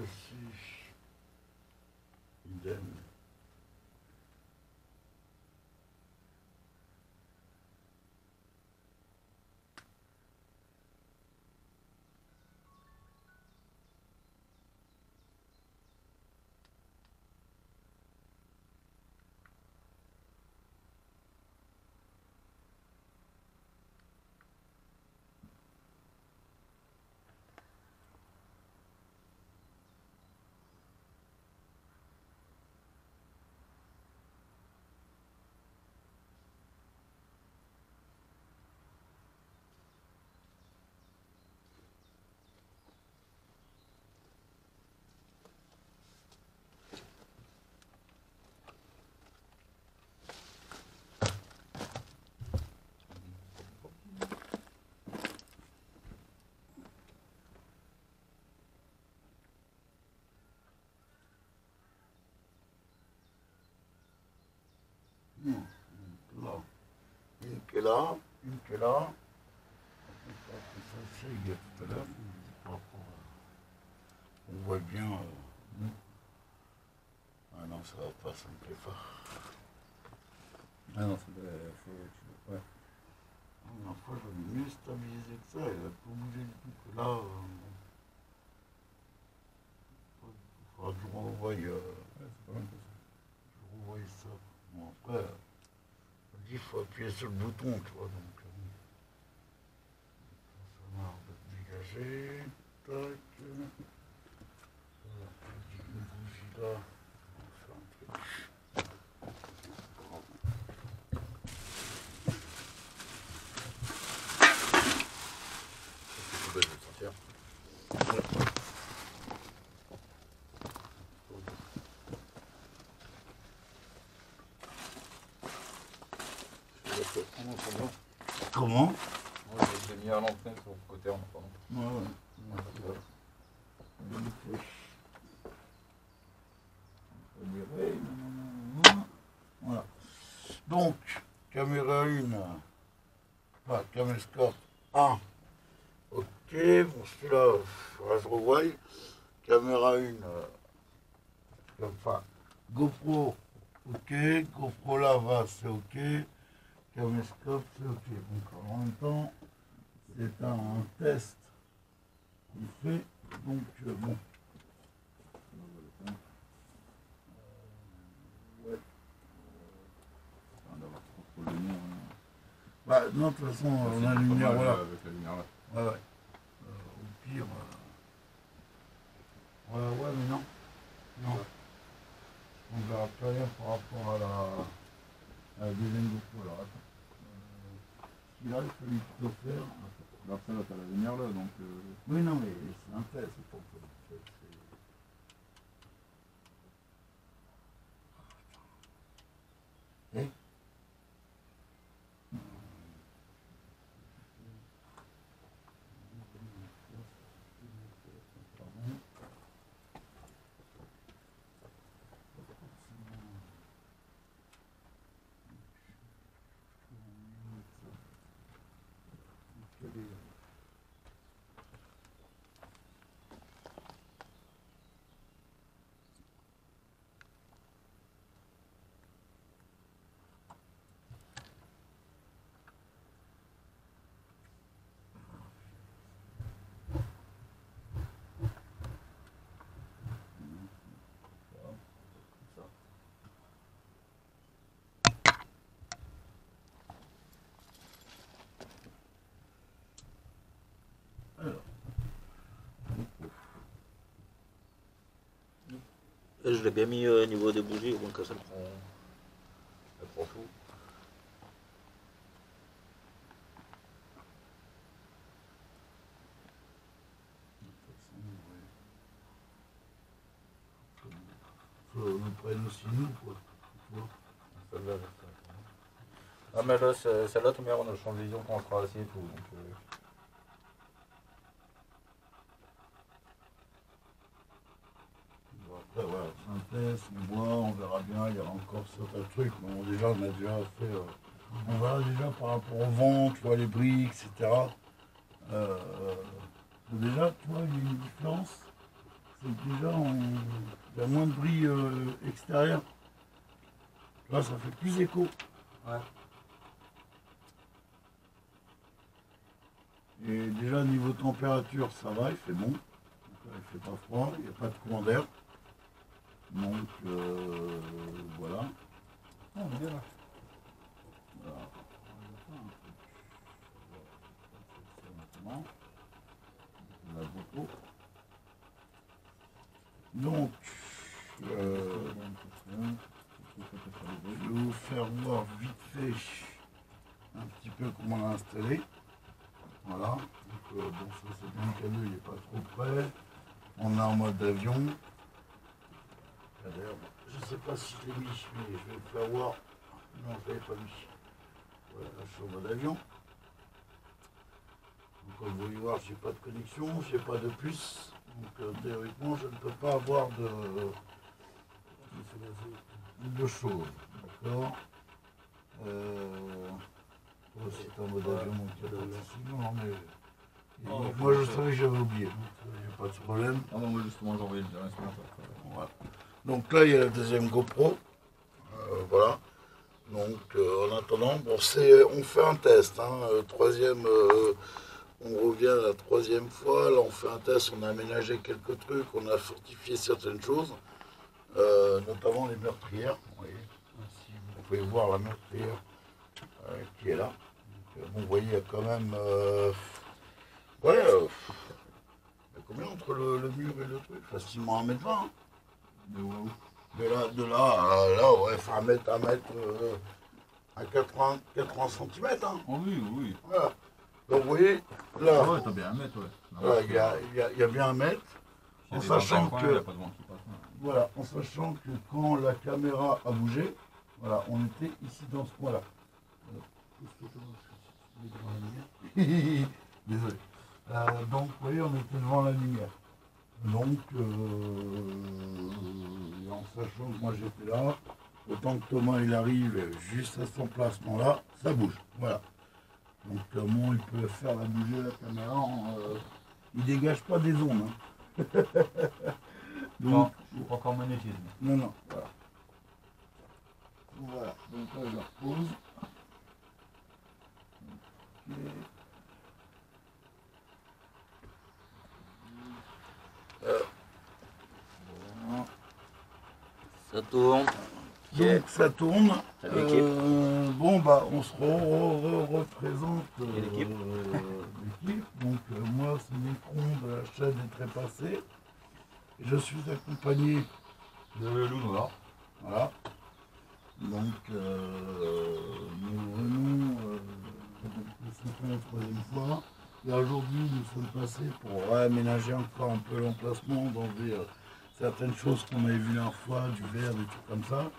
aussi. Idem. Non, là. Une qui est là, une qui est là. Ça, c'est tout à l'heure. On voit bien. Ah non, ça va pas, ça me plaît pas. Ah non, faut... Ouais. La fois, j'avais mieux stabilisé que ça, il a pas bougé du tout. Que là, il faudra que je revoie, ça. Bon, après, je dis, il faut appuyer sur le bouton, tu vois, donc. Ça marche de dégager. Tac. Voilà, une bougie là. On va faire un truc. Je vais sortir. Comment? Ouais, j'ai mis à l'entrée sur le côté en attendant. Ouais. Voilà. Donc, caméra 1, enfin, caméscope 1, ok, bon celui-là, je revois. Caméra 1, enfin, GoPro, ok, GoPro là va, c'est ok, caméscope, c'est ok. Donc en même temps, c'est un test qu'on fait, donc bon. Bah, non, de toute façon, on a la lumière, voilà. Avec la lumière là. Ouais. Au pire. Ouais, mais non. Non. On verra plus rien par rapport à la deuxième GoPro. Alors, attends. Celui-là, il faut lui tout faire. Là, après, là, t'as la lumière là, donc. Oui, non, mais c'est un test, c'est pas pour le fait. Eh? Et je l'ai bien mis au niveau des bougies, donc ça prend tout. Faut nous prenne aussi nous, quoi. Celle-là, ah, mais là, celle-là, tout on a le champ de vision quand on sera assis et tout. Donc, Après, voilà, c'est un test, on voit, on verra bien, il y aura encore certains trucs, mais bon, déjà, on a déjà fait. On verra déjà par rapport au vent, tu vois, les briques, etc. Déjà, tu vois, il y a une différence. c'est que déjà il y a moins de bruit extérieur. Là, ça fait plus écho. Ouais. Et déjà, niveau température, ça va, il fait bon. Donc, il fait pas froid, il n'y a pas de courant d'air. Donc, voilà. Ah, on est bien là. Voilà. Maintenant, la photo. Donc, je vais vous faire voir vite fait un petit peu comment on l'a installé. Voilà. Donc, bon, ça c'est bien calé, il n'est pas trop près. On est en mode avion. D'ailleurs, je ne sais pas si je l'ai mis, mais je vais le faire voir. Non, je ne l'avais pas mis. Voilà, je suis en mode avion. Donc, comme vous pouvez voir, j'ai pas de connexion, j'ai pas de puce. Donc théoriquement, je ne peux pas avoir de choses. D'accord. C'est un mode avion, donc il y a pas de souci. Non, mais moi je savais que j'avais oublié, donc j'ai pas de problème. Ah non, moi justement j'ai envoyé le l'instrumenteur. Voilà. Donc là il y a la deuxième GoPro. Voilà. Donc en attendant, bon, on fait un test. Hein, troisième, on revient à la troisième fois. Là on fait un test, on a aménagé quelques trucs, on a fortifié certaines choses, notamment les meurtrières. Vous voyez, si vous pouvez voir la meurtrière qui est là. Donc, bon, vous voyez, il y a quand même. Ouais, il y a combien entre le mur et le truc? Facilement 1,20 m. Hein. De là à là, ouais, enfin 1 mètre à 80 cm. Hein. Oh oui, oui. Voilà. Donc vous voyez, là, Ah ouais, t'as bien 1 mètre, ouais. voilà, il y a bien 1 mètre. En sachant que, voilà, en sachant que quand la caméra a bougé, voilà, on était ici dans ce coin-là. Désolé. Donc, vous voyez, on était devant la lumière. Donc, en sachant que moi j'étais là, autant que Thomas il arrive juste à son placement là, ça bouge. Voilà. Donc, comment il peut faire la bouger la caméra il dégage pas des ondes. Hein. Donc, Non, je crois qu'en magnétisme. non, non, voilà. Voilà, donc là je la repose. Voilà. Ça tourne. Donc ça tourne. L'équipe. Bon bah on se représente l'équipe. l'équipe. Donc moi c'est Micron de la chaîne des Trépassés. Je suis accompagné de Lou Noir. Voilà. Donc nous venons la troisième fois. Et aujourd'hui nous sommes passés pour réaménager encore un peu l'emplacement, d'enlever certaines choses qu'on avait vues la fois, du verre, des trucs comme ça.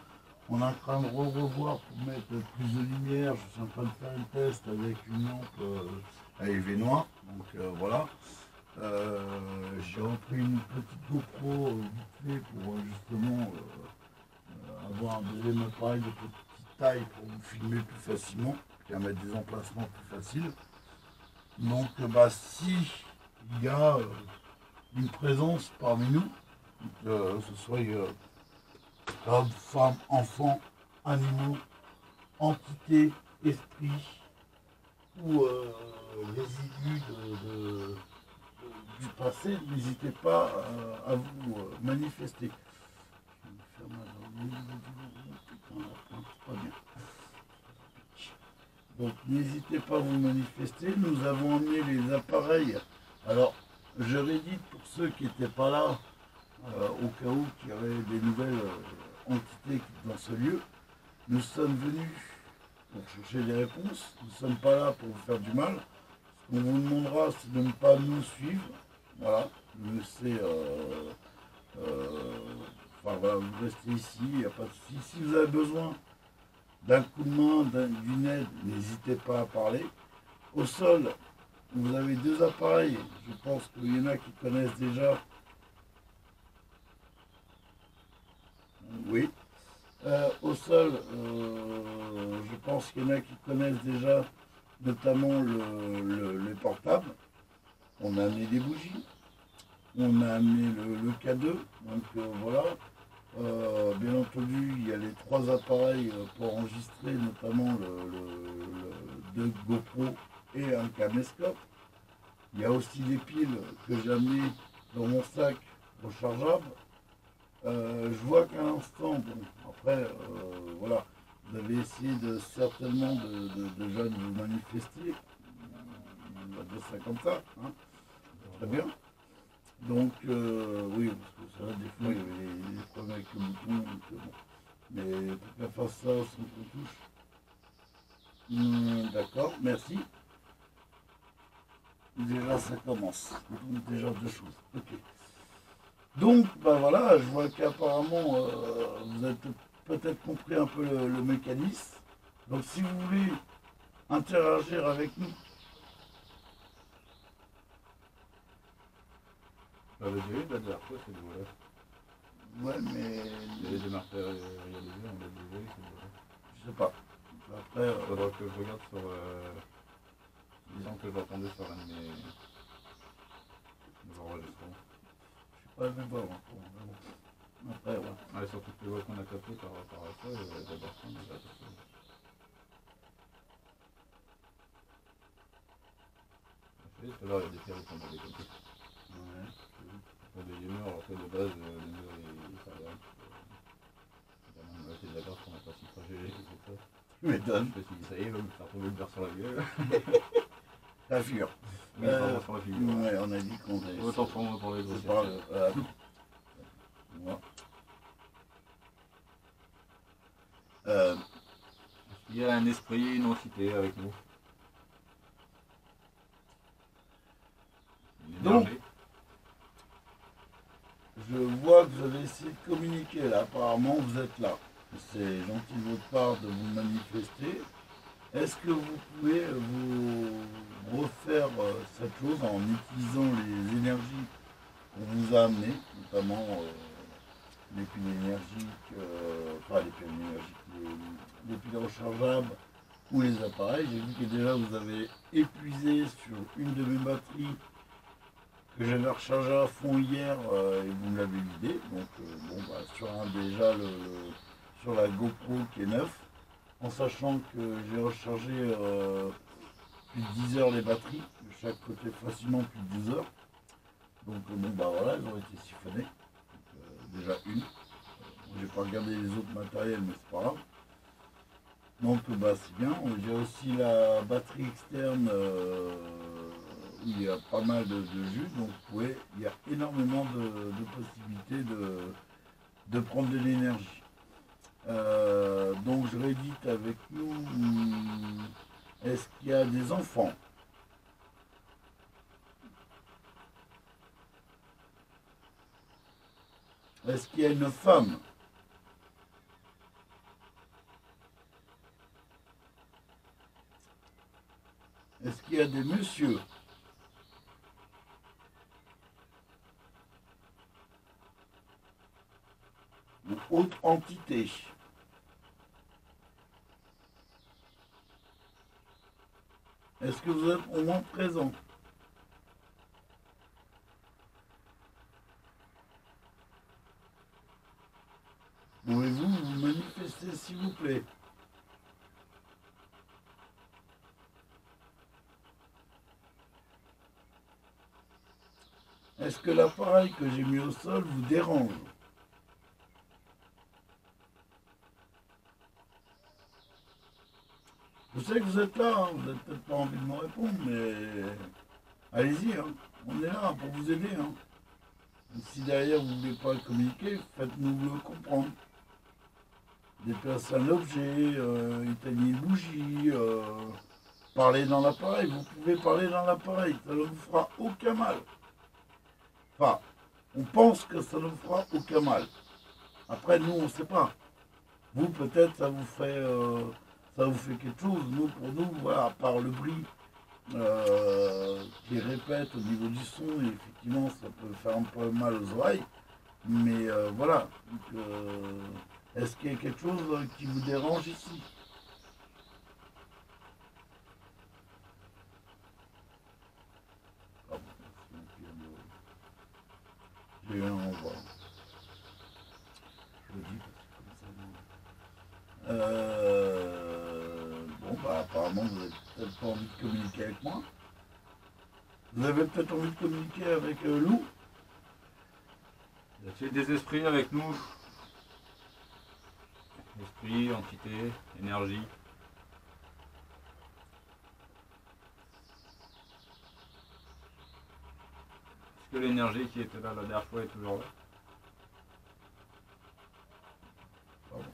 On est en train de revoir pour mettre plus de lumière. Je suis en train de faire un test avec une lampe à EV noir. Donc voilà. J'ai repris une petite GoPro vite fait pour justement avoir un deuxième appareil de petite taille pour vous filmer plus facilement et à mettre des emplacements plus faciles. Donc bah, si il y a une présence parmi nous, que ce soit hommes, femmes, enfants, animaux, entités, esprits ou résidus du passé, n'hésitez pas à vous manifester. Donc n'hésitez pas à vous manifester. Nous avons emmené les appareils. Alors je rédite pour ceux qui n'étaient pas là, au cas où il y aurait des nouvelles entités dans ce lieu. Nous sommes venus pour chercher des réponses. Nous ne sommes pas là pour vous faire du mal. Ce qu'on vous demandera, c'est de ne pas nous suivre. Voilà. Vous laissez, enfin, voilà, vous restez ici, il n'y a pas de souci. Si vous avez besoin d'un coup de main, d'une aide, n'hésitez pas à parler. Au sol, vous avez deux appareils. Je pense qu'il y en a qui connaissent déjà. Oui. Au sol, je pense qu'il y en a qui connaissent déjà, notamment les portables. On a amené des bougies. on a amené le K2, donc voilà. Bien entendu, il y a les 3 appareils pour enregistrer, notamment deux GoPro et un caméscope. Il y a aussi des piles que j'ai amenées dans mon sac rechargeable. Je vois qu'à l'instant, bon, après, voilà, vous avez essayé certainement déjà de vous manifester. On va dire ça comme ça, hein. Très bien. Donc, oui, parce que ça, des fois, il y avait des problèmes avec le bouton. Donc, bon. Mais pour qu'elle fasse ça sans qu'on touche. D'accord, merci. Déjà, ça commence. Donc, déjà, 2 choses. Ok. Donc, ben voilà, je vois qu'apparemment, vous avez peut-être compris un peu le mécanisme. Donc, si vous voulez interagir avec nous, J'avais déjà eu de la dernière fois, c'est du voilà. ouais, mais Il y avait des marqueurs réalisés, on l'a déjà eu, c'est du voilà. je sais pas. Après, Il faudra que je regarde sur. Disons que je l'attendais sur un de mes enregistrements. je sais pas le même voir encore. Mais bon. Après, ouais. Ouais, surtout que les voix qu'on a captées par rapport à ça, d'abord ça, déjà. Tout à l'heure, il y a des pierres qui sont dans des côtés. Ouais. Pour des murs, alors que de base, les murs, ils s'arrêtent. On a été d'accord qu'on n'a pas si projet, c'est ça. Tu m'étonnes. Je me suis dit, ça y est, il va me faire tomber le beurre sur la gueule. La figure. Oui, pardon, sur la figure. Ouais, on a dit qu'on allait. Autant pour moi pour les C'est grossiers. pas ouais. Il y a un esprit, une entité avec nous. Une Donc, énergie. je vois que vous avez essayé de communiquer là. Apparemment, vous êtes là. C'est gentil de votre part de vous manifester. Est-ce que vous pouvez vous refaire cette chose en utilisant les énergies qu'on vous a amenées, notamment les piles énergiques, enfin les piles énergiques, les piles rechargeables ou les appareils? J'ai vu que déjà vous avez épuisé sur une de mes batteries que j'avais rechargé à fond hier et vous me l'avez vidé. Donc bon bah sur déjà sur la GoPro qui est neuf, en sachant que j'ai rechargé plus de 10 heures les batteries, de chaque côté facilement plus de 12 heures. Donc bon bah voilà, elles ont été siphonnées. Donc, déjà une. J'ai pas regardé les autres matériels mais c'est pas grave. Donc bah c'est bien. J'ai aussi la batterie externe où il y a pas mal de jus. Donc ouais, il y a énormément de possibilités de prendre de l'énergie. Donc je réédite avec nous. Est-ce qu'il y a des enfants? Est-ce qu'il y a une femme? Est-ce qu'il y a des messieurs? Ou autre entité? Est-ce que vous êtes au moins présent? Pouvez-vous vous manifester s'il vous plaît? Est-ce que l'appareil que j'ai mis au sol vous dérange? Je sais que vous êtes là, hein, vous n'avez peut-être pas envie de me répondre, mais allez-y, hein, on est là pour vous aider. Hein. Si derrière vous ne voulez pas communiquer, faites-nous le comprendre. Déplacer un objet, éteigner une bougie, parler dans l'appareil, vous pouvez parler dans l'appareil, ça ne vous fera aucun mal. Enfin, on pense que ça ne vous fera aucun mal. Après, nous, on ne sait pas. Vous, peut-être, ça vous fait quelque chose. Nous, pour nous, voilà, à part le bruit qui répète au niveau du son, et effectivement, ça peut faire un peu mal aux oreilles. Mais voilà. Donc, est-ce qu'il y a quelque chose qui vous dérange ici? on voit. Je le dis parce que comme ça. Bon, bah apparemment, vous n'avez peut-être pas envie de communiquer avec moi. Vous avez peut-être envie de communiquer avec Lou. Il y a-t-il des esprits avec nous? Esprit, entité, énergie. Est-ce que l'énergie qui était là la dernière fois est toujours là? Pardon.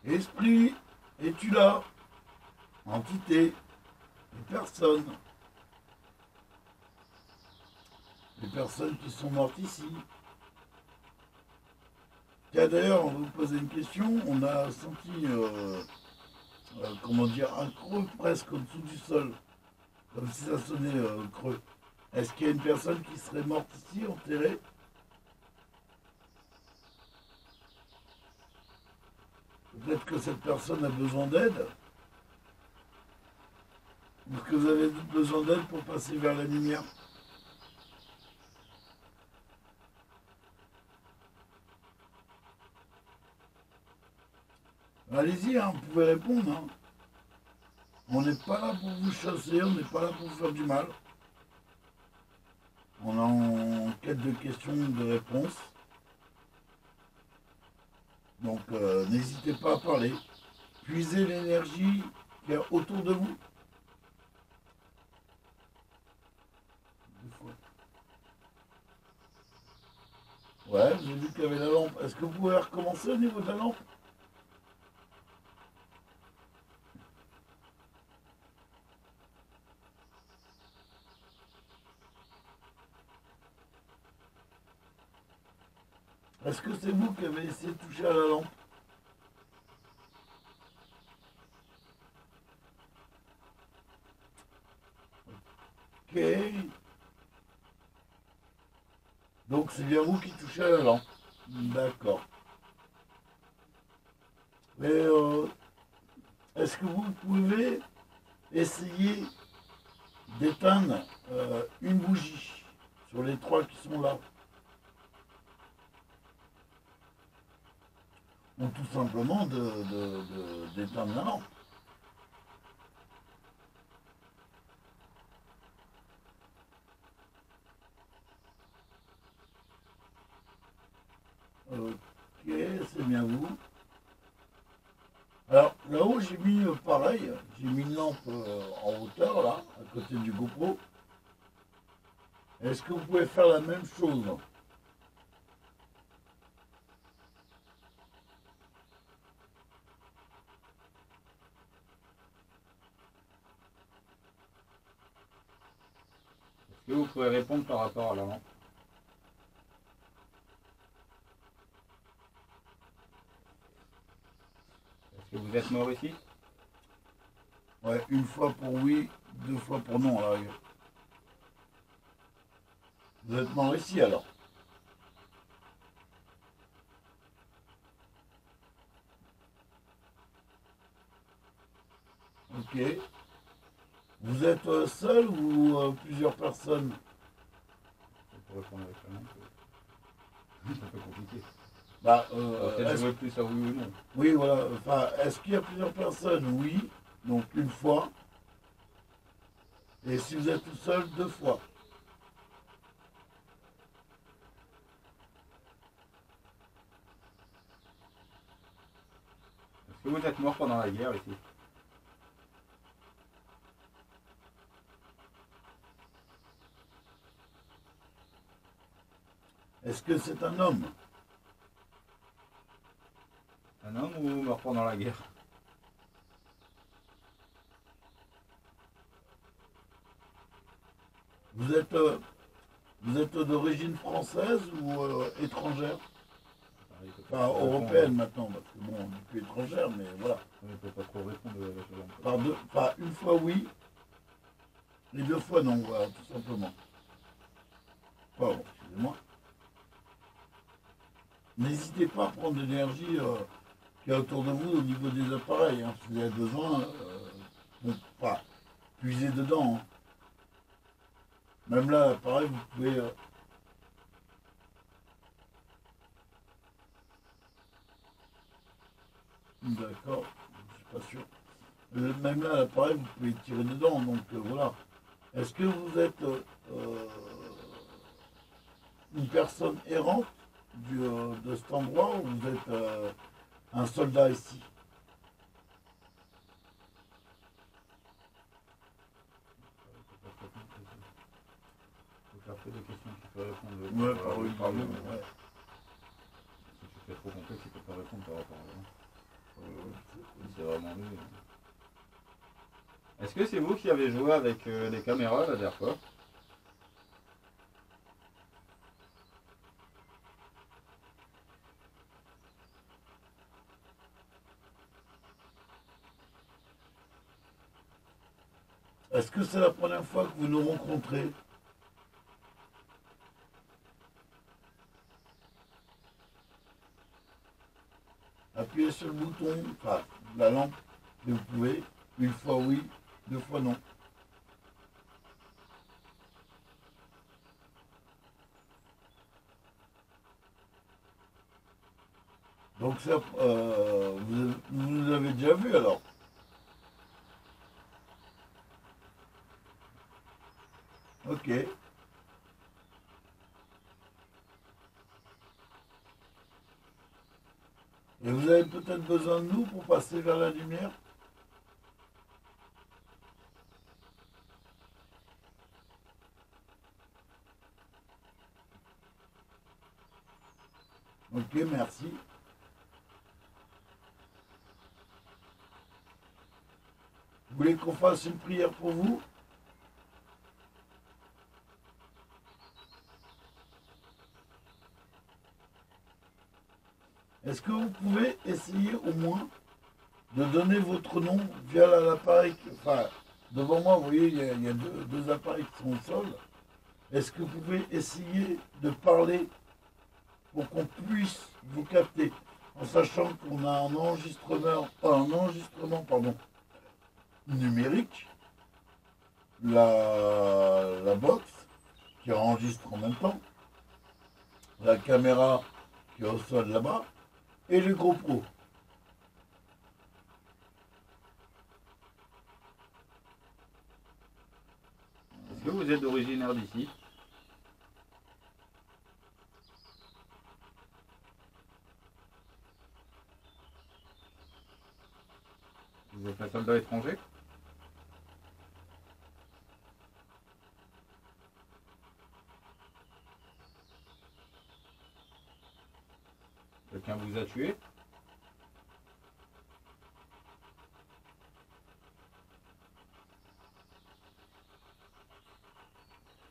Esprit, es-tu là? Entité, les personnes. Les personnes qui sont mortes ici. Tiens, d'ailleurs, on va vous poser une question. On a senti, comment dire, un creux presque au-dessous du sol. Comme si ça sonnait creux. Est-ce qu'il y a une personne qui serait morte ici, enterrée? Peut-être que cette personne a besoin d'aide. Est-ce que vous avez besoin d'aide pour passer vers la lumière? Allez-y, hein, vous pouvez répondre. Hein. On n'est pas là pour vous chasser, on n'est pas là pour vous faire du mal. On est en quête de questions, de réponses. Donc n'hésitez pas à parler. Puisez l'énergie qu'il y a autour de vous. Ouais, j'ai vu qu'il y avait la lampe. Est-ce que vous pouvez recommencer au niveau de la lampe? Est-ce que c'est vous qui avez essayé de toucher à la lampe? Ok. Donc c'est bien vous qui touchez à la lampe. D'accord. Mais est-ce que vous pouvez essayer d'éteindre une bougie sur les trois qui sont là? Ou tout simplement d'éteindre la lampe. Ok, c'est bien vous. Alors là-haut j'ai mis pareil, j'ai mis une lampe en hauteur là, à côté du GoPro. Est-ce que vous pouvez faire la même chose? Est-ce que vous pouvez répondre par rapport à la lampe? Est-ce que vous êtes mort ici? Ouais, une fois pour oui, deux fois pour non à l'arrière. Vous êtes mort ici alors? Ok. Vous êtes seul ou plusieurs personnes? Pour répondre avec la lampe, c'est un peu compliqué. Bah, Peut-être jouer plus à oui ou non. oui, voilà. Enfin, est-ce qu'il y a plusieurs personnes? Oui. Donc une fois. Et si vous êtes tout seul, deux fois. Est-ce que vous êtes mort pendant la guerre ici? Est-ce que c'est un homme? Un homme ou mort pendant la guerre? Vous êtes d'origine française ou étrangère? Enfin, européenne maintenant, parce que bon, on dit plus étrangère, mais voilà. On ne peut pas trop répondre à la chose. Par deux, enfin, une fois oui, et 2 fois non, voilà, tout simplement. Pardon, excusez-moi. N'hésitez pas à prendre l'énergie qu'il y a autour de vous au niveau des appareils. Hein. Si vous avez besoin, bon, pas puiser dedans. Hein. Même là, l'appareil, vous pouvez... D'accord, je suis pas sûr. Même là, l'appareil, vous pouvez tirer dedans. Donc voilà. Est-ce que vous êtes une personne errante de cet endroit ou vous êtes un soldat ici? Il faut faire que des questions qui peuvent répondre. Ouais, par oui, par oui. Ouais. Si tu fais trop complexe, il ne peut pas répondre par rapport à ça. C'est vraiment lui. Est-ce que c'est vous qui avez joué avec les caméras la dernière fois? Est-ce que c'est la première fois que vous nous rencontrez? Appuyez sur le bouton, enfin, la lampe, si vous pouvez. Une fois oui, 2 fois non. Donc ça, vous nous avez déjà vu alors? Ok. Et vous avez peut-être besoin de nous pour passer vers la lumière? Ok, merci. Vous voulez qu'on fasse une prière pour vous? Est-ce que vous pouvez essayer au moins de donner votre nom via l'appareil? Enfin, devant moi, vous voyez, il y a deux appareils qui sont au sol. Est-ce que vous pouvez essayer de parler pour qu'on puisse vous capter, en sachant qu'on a un enregistrement pardon, numérique, la box qui enregistre en même temps, la caméra qui est au sol là-bas, et le GoPro. Est-ce que vous êtes originaire d'ici? Vous êtes un soldat étranger? Quelqu'un vous a tué?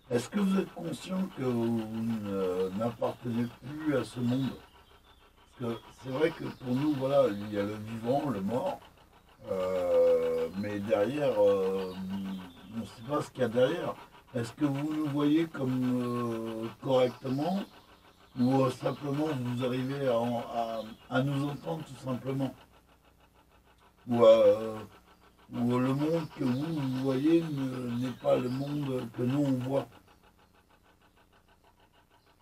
Est-ce que vous êtes conscient que vous n'appartenez plus à ce monde? Parce que c'est vrai que pour nous, voilà, il y a le vivant, le mort, mais derrière, on ne sait pas ce qu'il y a derrière. Est-ce que vous nous voyez comme correctement ou simplement vous arrivez à nous entendre tout simplement? Ou, ou le monde que vous voyez n'est pas le monde que nous on voit?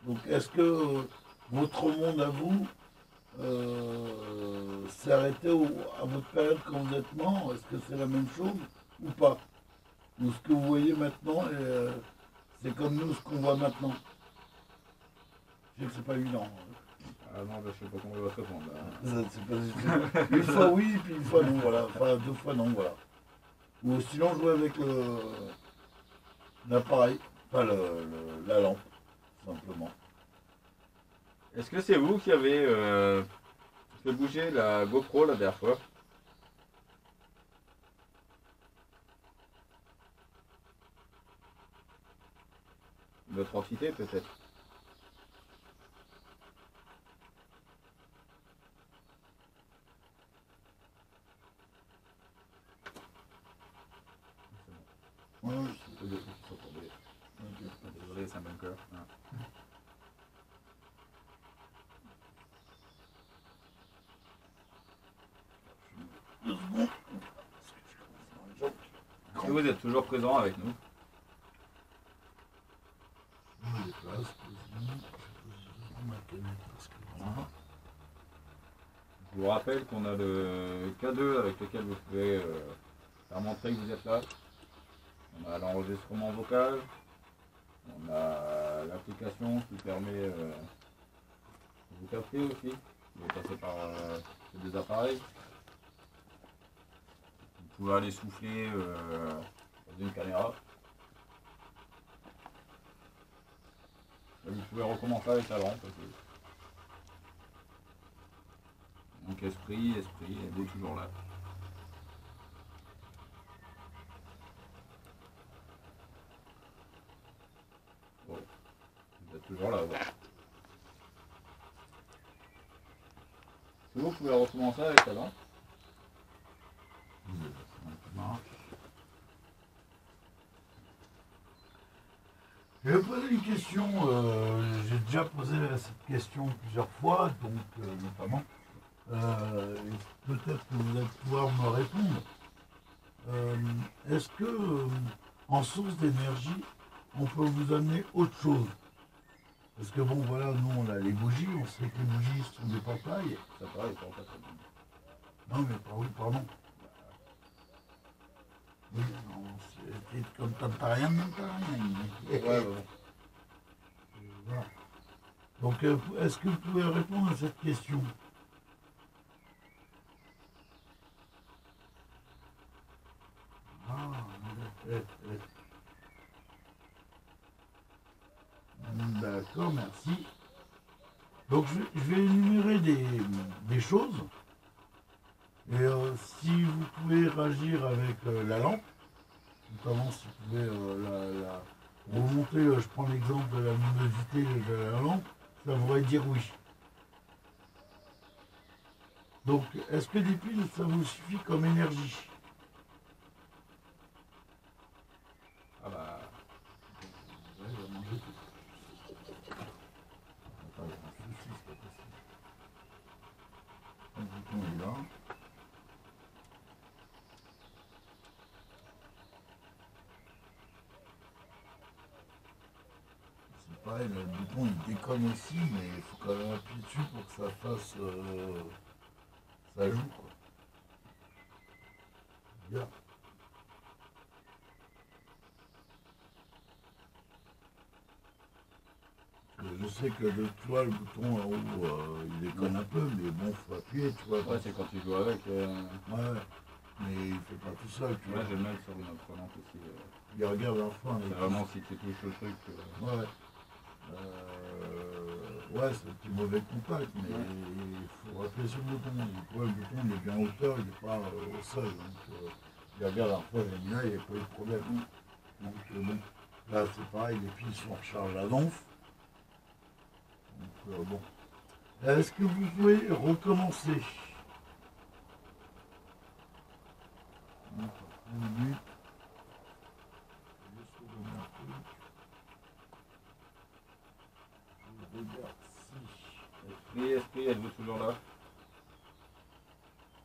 Donc est-ce que votre monde à vous s'est arrêté à votre période quand vous êtes mort? Est-ce que c'est la même chose ou pas? Ou ce que vous voyez maintenant, c'est comme nous ce qu'on voit maintenant? Je sais que c'est pas évident. Ah non, là, je sais pas comment il va se répondre. Une fois oui, puis une fois non, voilà. Enfin, 2 fois non, voilà. Ou sinon jouer avec l'appareil, pas la lampe, simplement. Est-ce que c'est vous qui avez fait bouger la GoPro la dernière fois? Votre entité peut-être? peu de trucs qui sont tombés. Ok. Désolé, c'est un bunker. Ah. Deux secondes. Parce que je commence à avoir les jambes qui Est-ce que vous êtes toujours présent avec nous? Je me déplace, deux secondes. Je vais ma canette parce que voilà. Je vous rappelle qu'on a le K2 avec lequel vous pouvez faire montrer que vous êtes là. On a l'enregistrement vocal. On a l'application qui permet de vous capter aussi. Vous pouvez passer par des appareils. Vous pouvez aller souffler dans une caméra. Et vous pouvez recommencer avec la lampe aussi. Donc esprit, elle est toujours là. Bon, vous êtes toujours là. Ouais. C'est bon, vous pouvez recommencer avec la lampe. Ça marche. Je vais poser une question. J'ai déjà posé cette question plusieurs fois, donc notamment. Peut-être que vous allez pouvoir me répondre. Est-ce que en source d'énergie, on peut vous amener autre chose? Parce que bon, voilà, nous on a les bougies, on sait que les bougies sont des portails. Ça pareil, pas très bien. Non, mais oui, pardon. Oui, non, c'est comme t'as rien, même t'as rien. Ouais, bon. Voilà. Donc, est-ce que vous pouvez répondre à cette question? Ah, d'accord, merci. Donc, je vais énumérer des choses. Et si vous pouvez réagir avec la lampe, notamment si vous pouvez la remonter, je prends l'exemple de la luminosité de la lampe, ça voudrait dire oui. Donc, est-ce que des piles, ça vous suffit comme énergie? Ah bah, Ouais, il va manger tout. Attends, il y a un souci, c'est pas possible. Le bouton est là. C'est pareil, le bouton il déconne aussi, mais il faut quand même appuyer dessus pour que ça fasse. Ça joue quoi. Bien. Je sais que tu vois le bouton en haut, il déconne un peu, mais bon, faut appuyer, tu vois. ouais, c'est quand tu joues avec. Ouais, mais il fait pas tout seul, tu Moi, vois. je vais le mettre sur une autre lampe aussi. Il regarde l'enfant. C'est vraiment si tu touches le truc. Ouais. Ouais, c'est un petit mauvais contact, mais Ouais. il faut appuyer sur le bouton. Du coup, le bouton il est bien en hauteur, il n'est pas au sol. Donc, il regarde la fois, j'ai mis là, il n'y a pas eu de problème. Donc, bon, là c'est pareil, les piles sont en recharge à donf. Donc, bon. Est-ce que vous pouvez recommencer? Une minute. Juste regarder un truc. Je regarde si. Esprit, êtes-vous toujours là?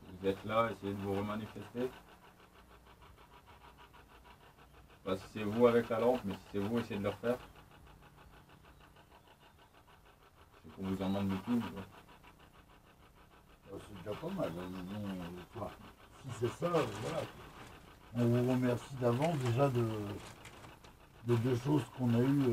Vous êtes là, essayez de vous remanifester. Je sais pas si c'est vous avec la lampe, mais si c'est vous, essayez de le refaire. C'est qu'on vous en demande beaucoup. C'est déjà pas mal. Bon, si c'est ça, voilà. On vous remercie d'avance déjà de deux choses qu'on a eues